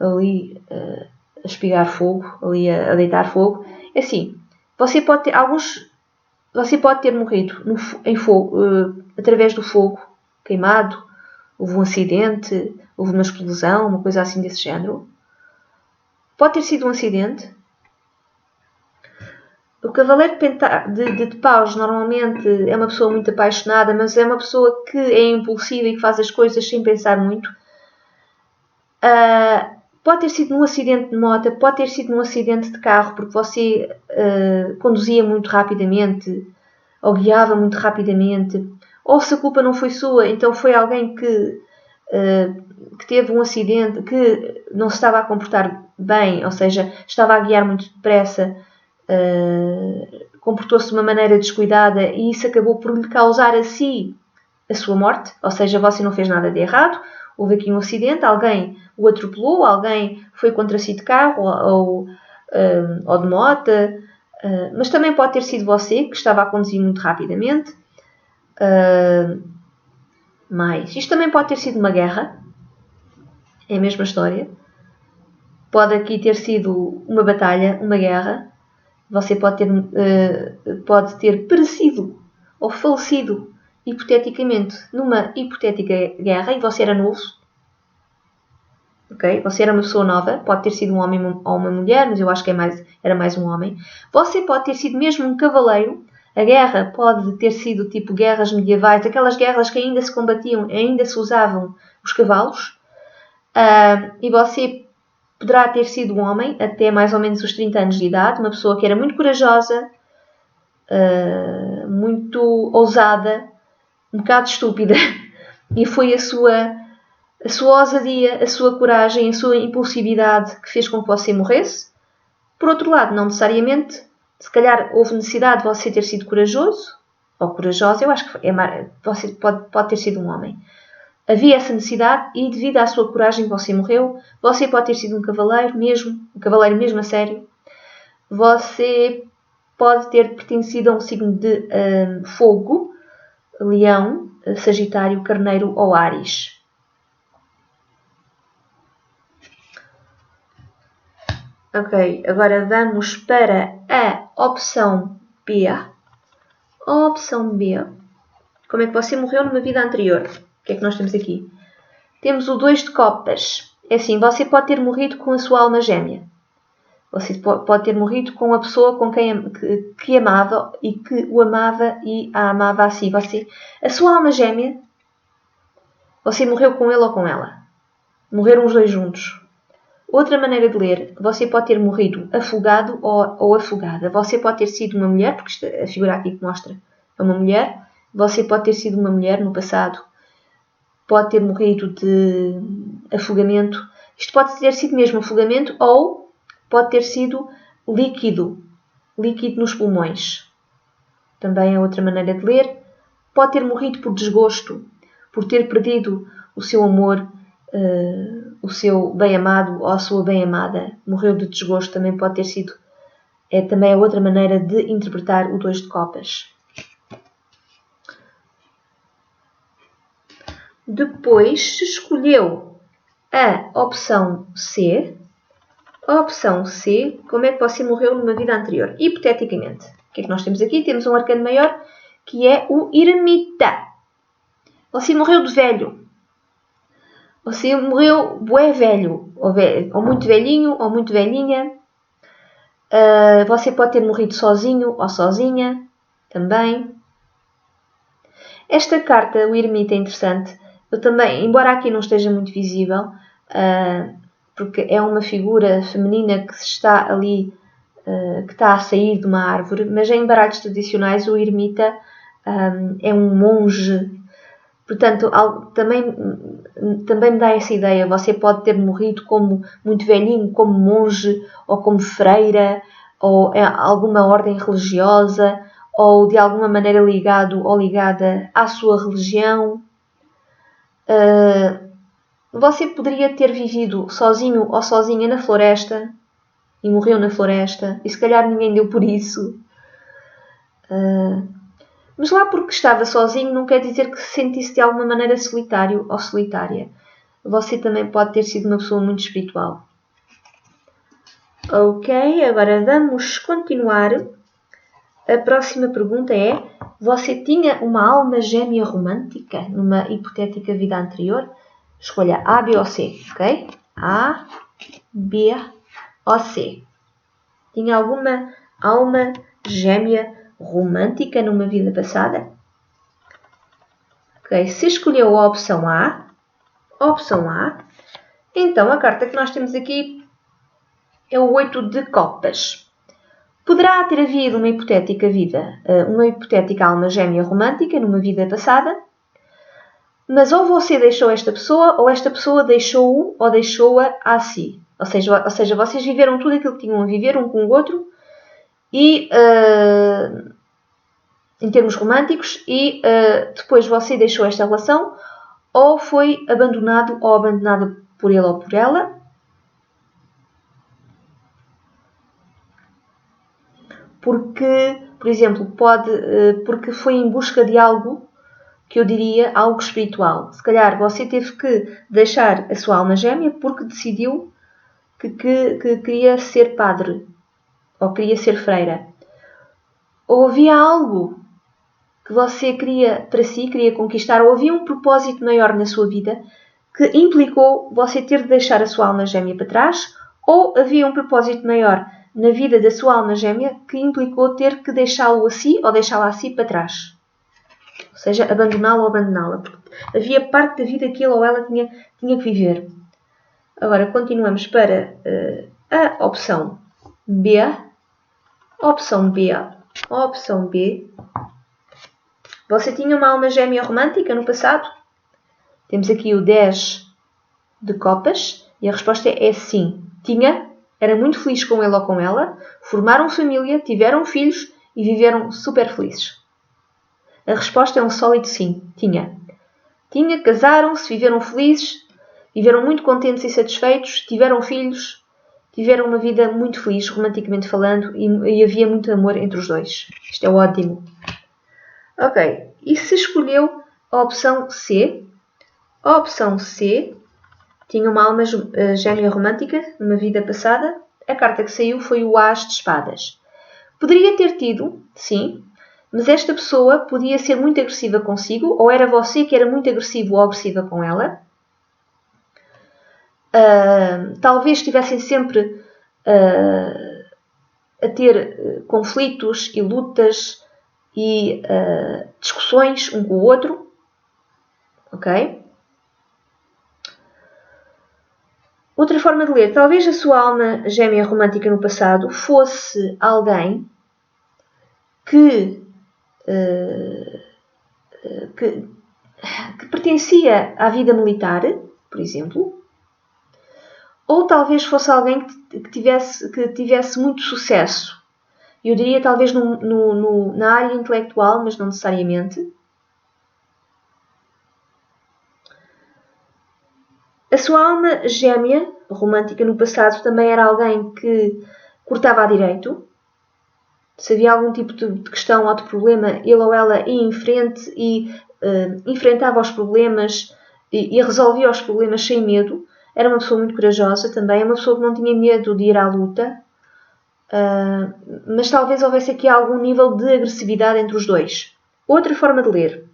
Speaker 1: ali a espigar fogo, ali a deitar fogo. É assim, você pode ter alguns Você pode ter morrido em fogo, através do fogo, queimado, houve um acidente, houve uma explosão, uma coisa assim desse género. Pode ter sido um acidente. O cavaleiro de paus normalmente é uma pessoa muito apaixonada, mas é uma pessoa que é impulsiva e que faz as coisas sem pensar muito. Pode ter sido num acidente de moto, pode ter sido num acidente de carro, porque você conduzia muito rapidamente, ou guiava muito rapidamente, ou se a culpa não foi sua, então foi alguém que teve um acidente, que não se estava a comportar bem, ou seja, estava a guiar muito depressa, comportou-se de uma maneira descuidada e isso acabou por lhe causar a si a sua morte, ou seja, você não fez nada de errado, houve aqui um acidente, alguém o atropelou, alguém foi contra si de carro ou de moto, mas também pode ter sido você que estava a conduzir muito rapidamente. Mas isto também pode ter sido uma guerra, é a mesma história. Pode aqui ter sido uma batalha, uma guerra. Você pode ter perecido ou falecido hipoteticamente numa hipotética guerra e você era novo. Okay? Você era uma pessoa nova, pode ter sido um homem ou uma mulher, mas eu acho que era mais um homem. Você pode ter sido mesmo um cavaleiro. A guerra pode ter sido tipo guerras medievais, aquelas guerras que ainda se combatiam, ainda se usavam os cavalos. E você poderá ter sido um homem até mais ou menos os 30 anos de idade, uma pessoa que era muito corajosa, muito ousada, um bocado estúpida, e foi a sua ousadia, a sua coragem, a sua impulsividade que fez com que você morresse. Por outro lado, não necessariamente, se calhar houve necessidade de você ter sido corajoso, ou corajosa, eu acho que você pode ter sido um homem. Havia essa necessidade e devido à sua coragem você morreu. Você pode ter sido um cavaleiro mesmo a sério. Você pode ter pertencido a um signo de fogo, leão, sagitário, carneiro ou áries. Ok, agora vamos para a opção B. A opção B. Como é que você morreu numa vida anterior? O que é que nós temos aqui? Temos o 2 de copas. É assim, você pode ter morrido com a sua alma gêmea. Você pode ter morrido com a pessoa com quem que amava e que o amava e a amava a si. A sua alma gêmea, você morreu com ele ou com ela. Morreram os dois juntos. Outra maneira de ler, você pode ter morrido afogado ou afogada. Você pode ter sido uma mulher, porque a figura aqui que mostra é uma mulher. Você pode ter sido uma mulher no passado. Pode ter morrido de afogamento. Isto pode ter sido mesmo afogamento ou pode ter sido líquido nos pulmões. Também é outra maneira de ler. Pode ter morrido por desgosto, por ter perdido o seu amor, o seu bem-amado ou a sua bem-amada. Morreu de desgosto, também pode ter sido. Também é outra maneira de interpretar o 2 de copas. Depois, se escolheu a opção C, como é que você morreu numa vida anterior? Hipoteticamente. O que é que nós temos aqui? Temos um arcano maior, que é o eremita. Você morreu de velho. Você morreu bué velho. Ou muito velhinho, ou muito velhinha. Você pode ter morrido sozinho ou sozinha. Também. Esta carta, o eremita, é interessante. Eu também, embora aqui não esteja muito visível, porque é uma figura feminina que está ali, que está a sair de uma árvore, mas em baralhos tradicionais o eremita é um monge. Portanto, também me dá essa ideia. Você pode ter morrido como muito velhinho, como monge, ou como freira, ou em alguma ordem religiosa, ou de alguma maneira ligado ou ligada à sua religião. Você poderia ter vivido sozinho ou sozinha na floresta e morreu na floresta e se calhar ninguém deu por isso. Mas lá porque estava sozinho não quer dizer que se sentisse de alguma maneira solitário ou solitária. Você também pode ter sido uma pessoa muito espiritual. Ok, agora vamos continuar. A próxima pergunta é: você tinha uma alma gêmea romântica numa hipotética vida anterior? Escolha A, B ou C, ok? A, B ou C. Tinha alguma alma gêmea romântica numa vida passada? Ok, se escolheu a opção A, então a carta que nós temos aqui é o 8 de copas. Poderá ter havido uma hipotética alma gêmea romântica numa vida passada, mas ou você deixou esta pessoa, ou esta pessoa deixou-o ou deixou-a a si. Ou seja, vocês viveram tudo aquilo que tinham a viver um com o outro, e, em termos românticos, e depois você deixou esta relação, ou foi abandonado ou abandonada por ele ou por ela. Porque, por exemplo, porque foi em busca de algo que eu diria algo espiritual. Se calhar você teve que deixar a sua alma gêmea porque decidiu que queria ser padre ou queria ser freira. Ou havia algo que você queria para si, queria conquistar, ou havia um propósito maior na sua vida que implicou você ter de deixar a sua alma gêmea para trás, ou havia um propósito maior na vida da sua alma gêmea que implicou ter que deixá-lo a si ou deixá-la a si para trás. Ou seja, abandoná-lo ou abandoná-la. Havia parte da vida que ele ou ela tinha que viver. Agora, continuamos para a opção B. Opção B. Você tinha uma alma gêmea romântica no passado? Temos aqui o 10 de copas e a resposta é sim. Tinha, era muito feliz com ele ou com ela, formaram família, tiveram filhos e viveram super felizes. A resposta é um sólido sim. Tinha, casaram-se, viveram felizes, viveram muito contentes e satisfeitos, tiveram filhos, tiveram uma vida muito feliz, romanticamente falando, e havia muito amor entre os dois. Isto é ótimo. Ok, e se escolheu a opção C? A opção C tinha uma alma gêmea romântica numa vida passada. A carta que saiu foi o As de Espadas. Poderia ter tido, sim, mas esta pessoa podia ser muito agressiva consigo, ou era você que era muito agressivo ou agressiva com ela. Talvez estivessem sempre a ter conflitos e lutas e discussões um com o outro. Ok? Outra forma de ler. Talvez a sua alma gêmea romântica no passado fosse alguém que pertencia à vida militar, por exemplo. Ou talvez fosse alguém que tivesse muito sucesso. Eu diria talvez na área intelectual, mas não necessariamente. A sua alma gêmea romântica no passado também era alguém que cortava a direito. Se havia algum tipo de questão ou de problema, ele ou ela ia em frente e enfrentava os problemas e resolvia os problemas sem medo. Era uma pessoa muito corajosa também, uma pessoa que não tinha medo de ir à luta. Mas talvez houvesse aqui algum nível de agressividade entre os dois. Outra forma de ler.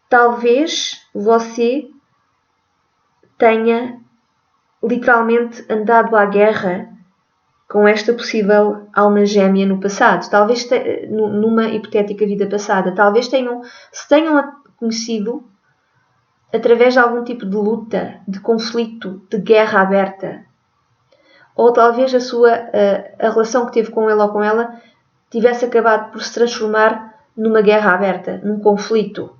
Speaker 1: Talvez você tenha literalmente andado à guerra com esta possível alma gêmea no passado. Talvez numa hipotética vida passada. Talvez se tenham conhecido através de algum tipo de luta, de conflito, de guerra aberta. Ou talvez a relação que teve com ele ou com ela tivesse acabado por se transformar numa guerra aberta, num conflito.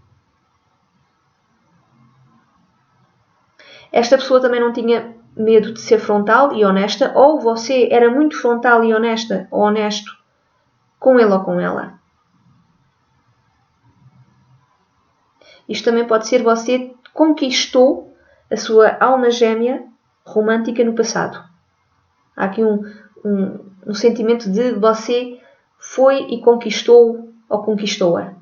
Speaker 1: Esta pessoa também não tinha medo de ser frontal e honesta, ou você era muito frontal e honesta ou honesto com ele ou com ela. Isto também pode ser você conquistou a sua alma gêmea romântica no passado. Há aqui um sentimento de você foi e conquistou ou conquistou-a.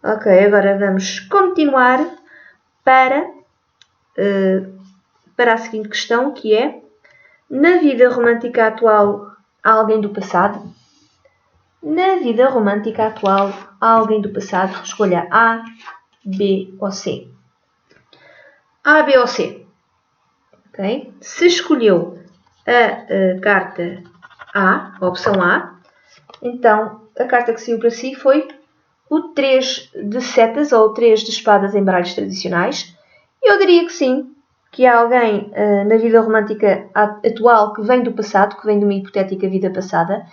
Speaker 1: Ok, agora vamos continuar para a seguinte questão, que é: na vida romântica atual há alguém do passado? Na vida romântica atual, há alguém do passado? Escolha A, B ou C. A, B ou C. Okay? Se escolheu a carta A, a opção A, então a carta que saiu para si foi o 3 de setas ou o 3 de espadas em baralhos tradicionais. Eu diria que sim, que há alguém na vida romântica atual que vem do passado, que vem de uma hipotética vida passada,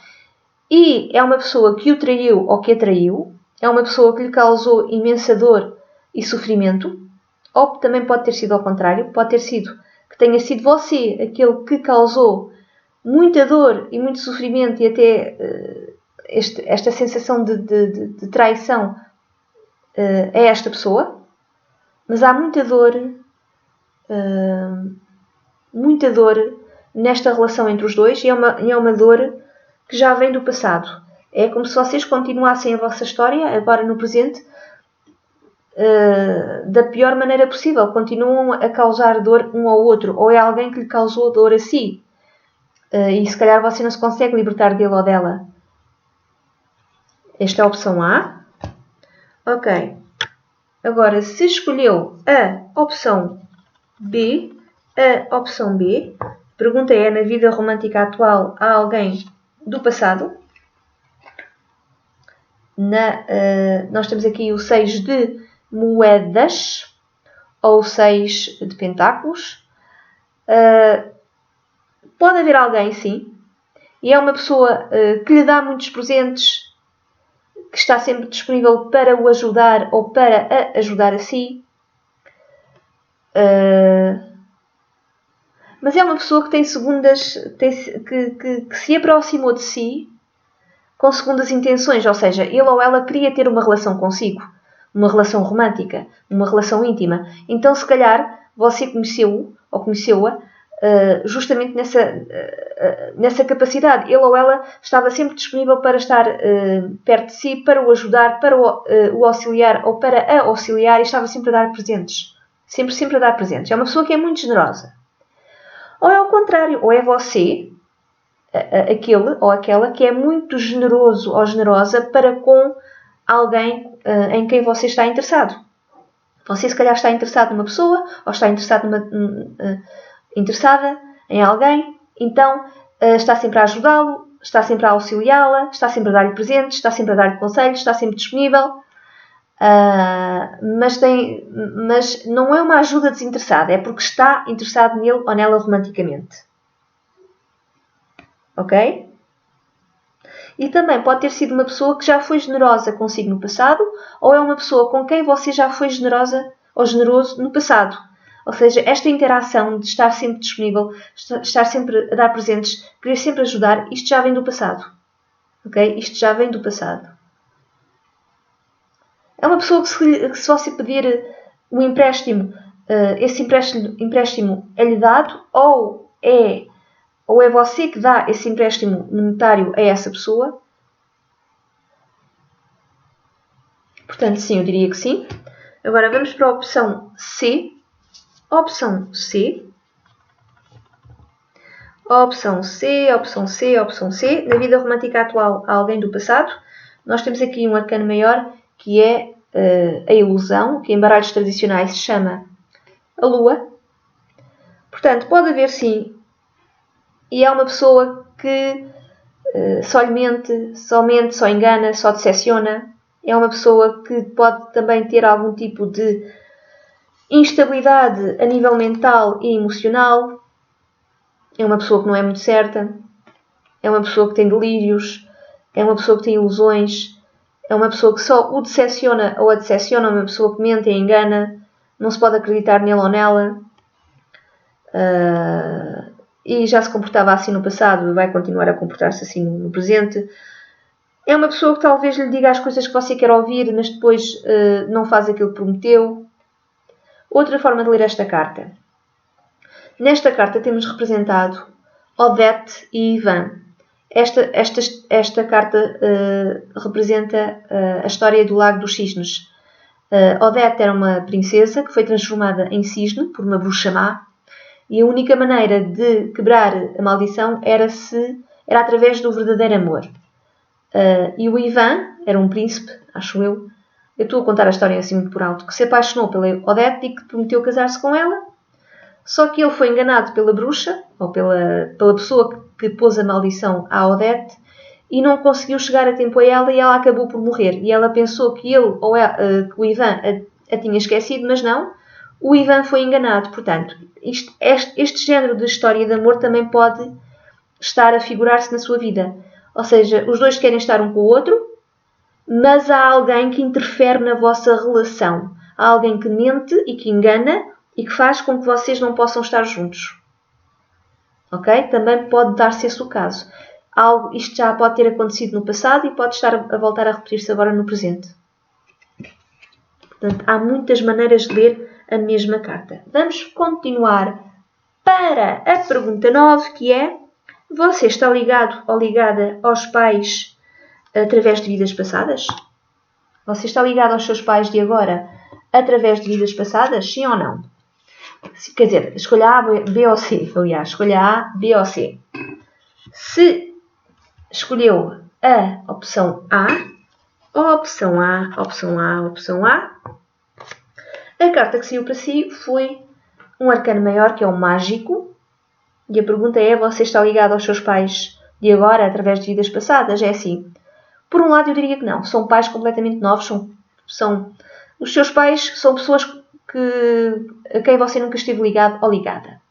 Speaker 1: e é uma pessoa que o traiu ou que a traiu, é uma pessoa que lhe causou imensa dor e sofrimento, ou também pode ter sido ao contrário, pode ter sido que tenha sido você aquele que causou muita dor e muito sofrimento e até esta sensação de traição a esta pessoa, mas há muita dor nesta relação entre os dois e é uma dor que já vem do passado. É como se vocês continuassem a vossa história agora no presente da pior maneira possível. Continuam a causar dor um ao outro, ou é alguém que lhe causou dor a si. E se calhar você não se consegue libertar dele ou dela. Esta é a opção A. Ok. Agora, se escolheu a opção B, a pergunta é, na vida romântica atual, há alguém do passado? Nós temos aqui o 6 de moedas, ou o 6 de pentáculos. Pode haver alguém, sim, e é uma pessoa que lhe dá muitos presentes, que está sempre disponível para o ajudar ou para ajudar a si. Mas é uma pessoa que tem segundas, que se aproximou de si com segundas intenções, ou seja, ele ou ela queria ter uma relação consigo, uma relação romântica, uma relação íntima. Então, se calhar, você conheceu-o ou conheceu-a justamente nessa capacidade. Ele ou ela estava sempre disponível para estar perto de si, para o ajudar, para o auxiliar ou para a auxiliar, e estava sempre a dar presentes. Sempre a dar presentes. É uma pessoa que é muito generosa. Ou é ao contrário, ou é você, aquele ou aquela que é muito generoso ou generosa para com alguém em quem você está interessado. Você se calhar está interessado numa pessoa, ou está interessada em alguém, então está sempre a ajudá-lo, está sempre a auxiliá-la, está sempre a dar-lhe presentes, está sempre a dar-lhe conselhos, está sempre disponível. Mas não é uma ajuda desinteressada, é porque está interessado nele ou nela romanticamente. Ok? E também pode ter sido uma pessoa que já foi generosa consigo no passado, ou é uma pessoa com quem você já foi generosa ou generoso no passado. Ou seja, esta interação de estar sempre disponível, estar sempre a dar presentes, querer sempre ajudar, isto já vem do passado. Ok? Isto já vem do passado. É uma pessoa que se você pedir um empréstimo, esse empréstimo é-lhe dado, ou é você que dá esse empréstimo monetário a essa pessoa. Portanto, sim, eu diria que sim. Agora vamos para a opção C. Opção C. Opção C, opção C, opção C. Na vida romântica atual, há alguém do passado. Nós temos aqui um arcano maior, que é a ilusão, que em baralhos tradicionais se chama a lua. Portanto, pode haver sim, e é uma pessoa que só lhe mente, só engana, só decepciona. É uma pessoa que pode também ter algum tipo de instabilidade a nível mental e emocional. É uma pessoa que não é muito certa. É uma pessoa que tem delírios. É uma pessoa que tem ilusões. É uma pessoa que só o decepciona ou a decepciona. É uma pessoa que mente e engana. Não se pode acreditar nele ou nela. E já se comportava assim no passado e vai continuar a comportar-se assim no presente. É uma pessoa que talvez lhe diga as coisas que você quer ouvir, mas depois não faz aquilo que prometeu. Outra forma de ler esta carta. Nesta carta temos representado Odete e Ivan. Esta carta representa a história do Lago dos Cisnes. Odete era uma princesa que foi transformada em cisne por uma bruxa má, e a única maneira de quebrar a maldição era era através do verdadeiro amor. E o Ivan era um príncipe, acho eu. Eu estou a contar a história assim muito por alto, que se apaixonou pela Odete e que prometeu casar-se com ela. Só que ele foi enganado pela bruxa, ou pela pessoa que pôs a maldição à Odete, e não conseguiu chegar a tempo a ela e ela acabou por morrer. E ela pensou que que o Ivan a tinha esquecido, mas não. O Ivan foi enganado. Portanto, este género de história de amor também pode estar a figurar-se na sua vida. Ou seja, os dois querem estar um com o outro, mas há alguém que interfere na vossa relação. Há alguém que mente e que engana e que faz com que vocês não possam estar juntos. Ok? Também pode dar-se esse o caso. Isto já pode ter acontecido no passado e pode estar a voltar a repetir-se agora no presente. Portanto, há muitas maneiras de ler a mesma carta. Vamos continuar para a pergunta 9, que é: você está ligado ou ligada aos pais através de vidas passadas? Você está ligado aos seus pais de agora através de vidas passadas? Sim ou não? Quer dizer, escolha A, B ou C. Aliás, escolha A, B ou C. Se escolheu a opção A, a carta que saiu para si foi um arcano maior, que é o mágico. E a pergunta é: você está ligado aos seus pais de agora através de vidas passadas? É assim. Por um lado, eu diria que não. São pais completamente novos. Os seus pais são pessoas a quem você nunca esteve ligado ou ligada.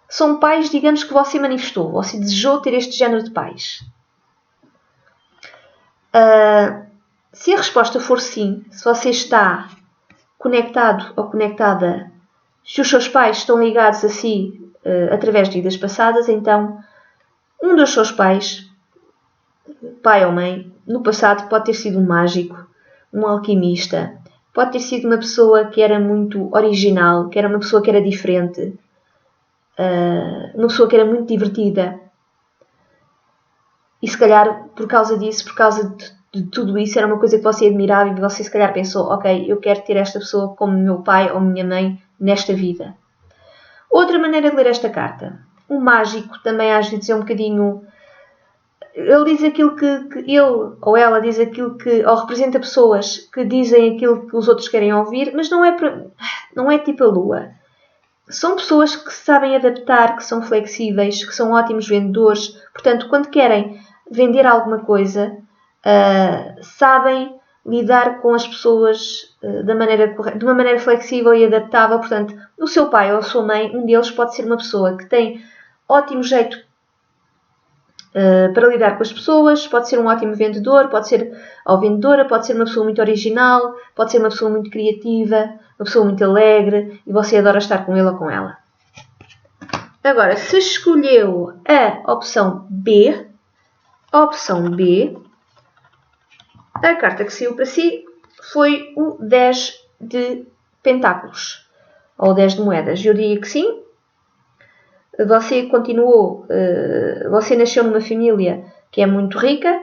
Speaker 1: São pais, digamos, que você manifestou. Você desejou ter este género de pais. Se a resposta for sim, se você está conectado ou conectada, se os seus pais estão ligados a si através de vidas passadas, então um dos seus pais, pai ou mãe, no passado pode ter sido um mágico, um alquimista, pode ter sido uma pessoa que era muito original, que era uma pessoa que era diferente, uma pessoa que era muito divertida. E se calhar, por causa disso, por causa de tudo isso, era uma coisa que você admirava e você se calhar pensou: ok, eu quero ter esta pessoa como meu pai ou minha mãe nesta vida. Outra maneira de ler esta carta. O mágico também às vezes é um bocadinho... Ele diz aquilo que ele ou ela diz aquilo que... ou representa pessoas que dizem aquilo que os outros querem ouvir, mas não é tipo a lua. São pessoas que se sabem adaptar, que são flexíveis, que são ótimos vendedores. Portanto, quando querem vender alguma coisa, sabem lidar com as pessoas de uma maneira flexível e adaptável. Portanto, o seu pai ou a sua mãe, um deles pode ser uma pessoa que tem ótimo jeito para lidar com as pessoas, pode ser um ótimo vendedor, pode ser ou vendedora, pode ser uma pessoa muito original, pode ser uma pessoa muito criativa, uma pessoa muito alegre e você adora estar com ele ou com ela. Agora, se escolheu a opção B, a carta que saiu para si foi o 10 de pentáculos, ou 10 de moedas. Eu diria que sim. Você você nasceu numa família que é muito rica,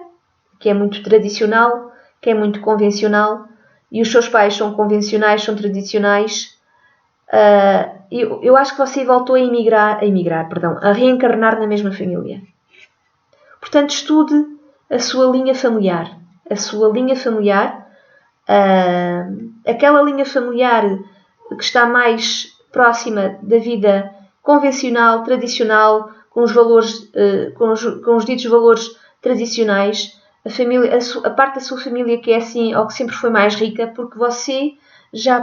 Speaker 1: que é muito tradicional, que é muito convencional, e os seus pais são convencionais, são tradicionais. Eu acho que você voltou a reencarnar na mesma família. Portanto, estude a sua linha familiar. Aquela linha familiar que está mais próxima da vida convencional, tradicional, com os valores, com os ditos valores tradicionais, a parte da sua família que é assim ou que sempre foi mais rica, porque você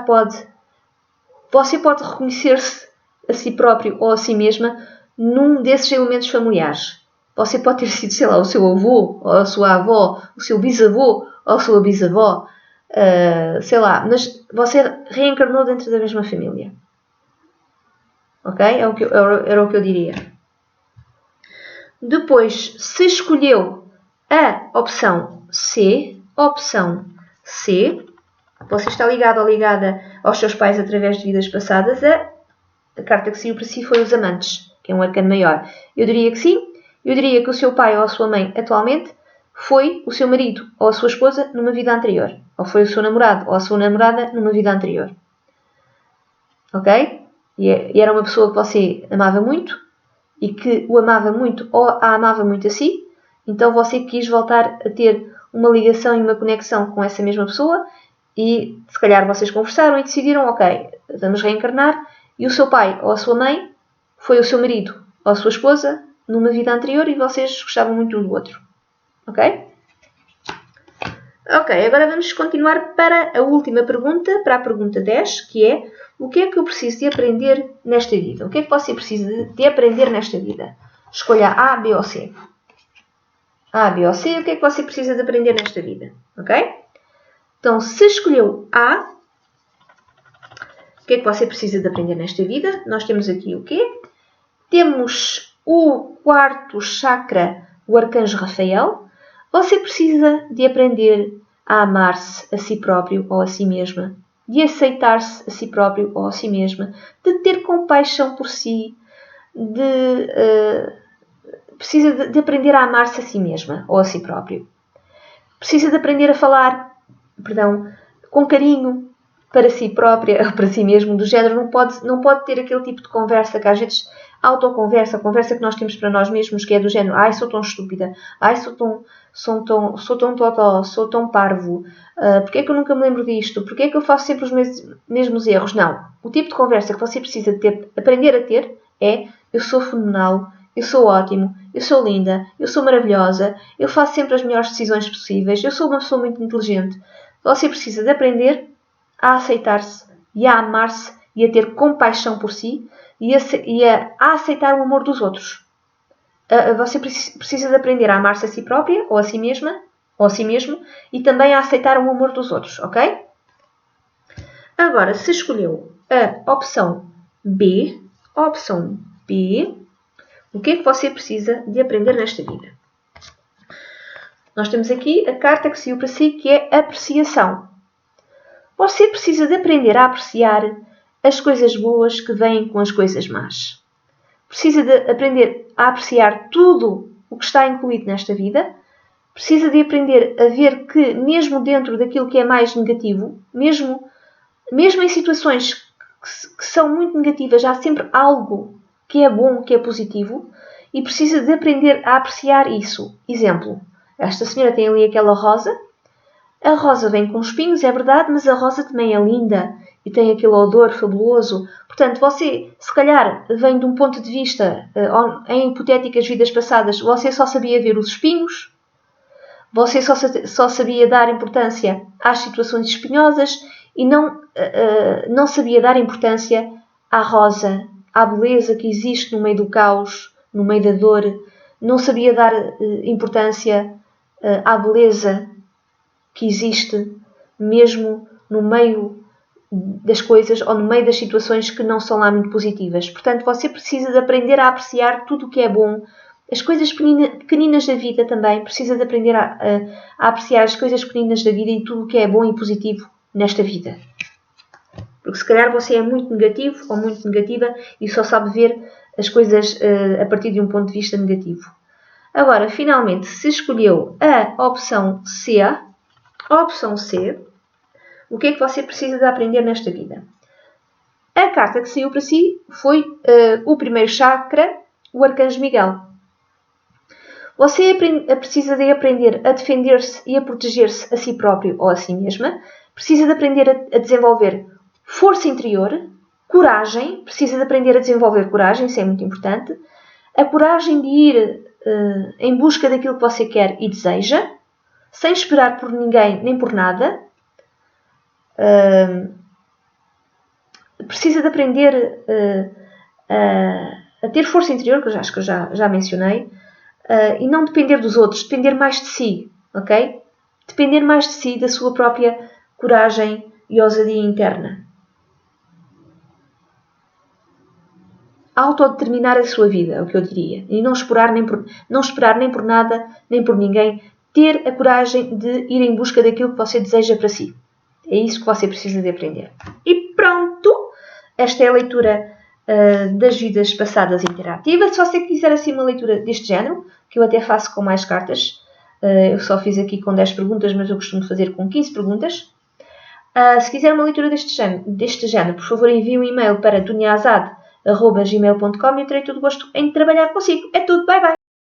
Speaker 1: pode reconhecer-se a si próprio ou a si mesma num desses elementos familiares. Você pode ter sido, sei lá, o seu avô ou a sua avó, o seu bisavô ou a sua bisavó, sei lá, mas você reencarnou dentro da mesma família. Ok? Era o que eu diria. Depois, se escolheu a opção C, você está ligado ou ligada aos seus pais através de vidas passadas, a carta que saiu para si foi os amantes, que é um arcano maior. Eu diria que sim. Eu diria que o seu pai ou a sua mãe atualmente foi o seu marido ou a sua esposa numa vida anterior. Ou foi o seu namorado ou a sua namorada numa vida anterior. Ok? E era uma pessoa que você amava muito e que o amava muito ou a amava muito a si, então você quis voltar a ter uma ligação e uma conexão com essa mesma pessoa e se calhar vocês conversaram e decidiram, ok, vamos reencarnar e o seu pai ou a sua mãe foi o seu marido ou a sua esposa numa vida anterior e vocês gostavam muito um do outro. Ok? Ok, agora vamos continuar para a última pergunta, para a pergunta 10, que é: o que é que eu preciso de aprender nesta vida? O que é que você precisa de aprender nesta vida? Escolha A, B ou C. A, B ou C, o que é que você precisa de aprender nesta vida? Ok? Então, se escolheu A, o que é que você precisa de aprender nesta vida? Nós temos aqui o quê? Temos o quarto chakra, o arcanjo Rafael. Você precisa de aprender a amar-se a si próprio ou a si mesma, de aceitar-se a si próprio ou a si mesma, de ter compaixão por si, precisa de aprender a amar-se a si mesma ou a si próprio. Precisa de aprender a falar, com carinho para si própria, para si mesmo, do género, não pode ter aquele tipo de conversa que às vezes autoconversa, a conversa que nós temos para nós mesmos, que é do género: ai, sou tão estúpida, ai, sou tão totó, sou tão parvo, porque é que eu nunca me lembro disto, porque é que eu faço sempre os mesmos erros? Não. O tipo de conversa que você precisa de ter, aprender a ter é: eu sou fenomenal, eu sou ótimo, eu sou linda, eu sou maravilhosa, eu faço sempre as melhores decisões possíveis, eu sou uma pessoa muito inteligente. Você precisa de aprender a aceitar-se e a amar-se e a ter compaixão por si e a aceitar o amor dos outros. Você precisa de aprender a amar-se a si própria ou a si mesma ou a si mesmo e também a aceitar o amor dos outros, ok? Agora, se escolheu a opção B, o que é que você precisa de aprender nesta vida? Nós temos aqui a carta que saiu para si, que é apreciação. Você precisa de aprender a apreciar as coisas boas que vêm com as coisas más. Precisa de aprender a apreciar tudo o que está incluído nesta vida. Precisa de aprender a ver que, mesmo dentro daquilo que é mais negativo, mesmo em situações que são muito negativas, há sempre algo que é bom, que é positivo, e precisa de aprender a apreciar isso. Exemplo, esta senhora tem ali aquela rosa. A rosa vem com espinhos, é verdade, mas a rosa também é linda e tem aquele odor fabuloso. Portanto, você, se calhar, vem de um ponto de vista, em hipotéticas vidas passadas, você só sabia ver os espinhos, você só sabia dar importância às situações espinhosas e não sabia dar importância à rosa, à beleza que existe no meio do caos, no meio da dor. Não sabia dar importância à beleza que existe mesmo no meio das coisas ou no meio das situações que não são lá muito positivas. Portanto, você precisa de aprender a apreciar tudo o que é bom. As coisas pequeninas da vida também. Precisa de aprender a apreciar as coisas pequeninas da vida e tudo o que é bom e positivo nesta vida. Porque se calhar você é muito negativo ou muito negativa e só sabe ver as coisas a partir de um ponto de vista negativo. Agora, finalmente, se escolheu a opção C, o que é que você precisa de aprender nesta vida? A carta que saiu para si foi o primeiro chakra, o Arcanjo Miguel. Você precisa de aprender a defender-se e a proteger-se a si próprio ou a si mesma. Precisa de aprender a desenvolver força interior, coragem. Precisa de aprender a desenvolver coragem, isso é muito importante. A coragem de ir em busca daquilo que você quer e deseja, sem esperar por ninguém nem por nada. Precisa de aprender a ter força interior, que eu acho que eu já mencionei, e não depender dos outros, depender mais de si, ok? Depender mais de si, da sua própria coragem e ousadia interna. Autodeterminar a sua vida, é o que eu diria. E não esperar nem por nada, nem por ninguém. Ter a coragem de ir em busca daquilo que você deseja para si. É isso que você precisa de aprender. E pronto! Esta é a leitura das vidas passadas interativas. Se você quiser assim uma leitura deste género, que eu até faço com mais cartas, eu só fiz aqui com 10 perguntas, mas eu costumo fazer com 15 perguntas. Se quiser uma leitura deste género, por favor envie um e-mail para duniazad gmail.com e eu terei todo o gosto em trabalhar consigo. É tudo, bye bye!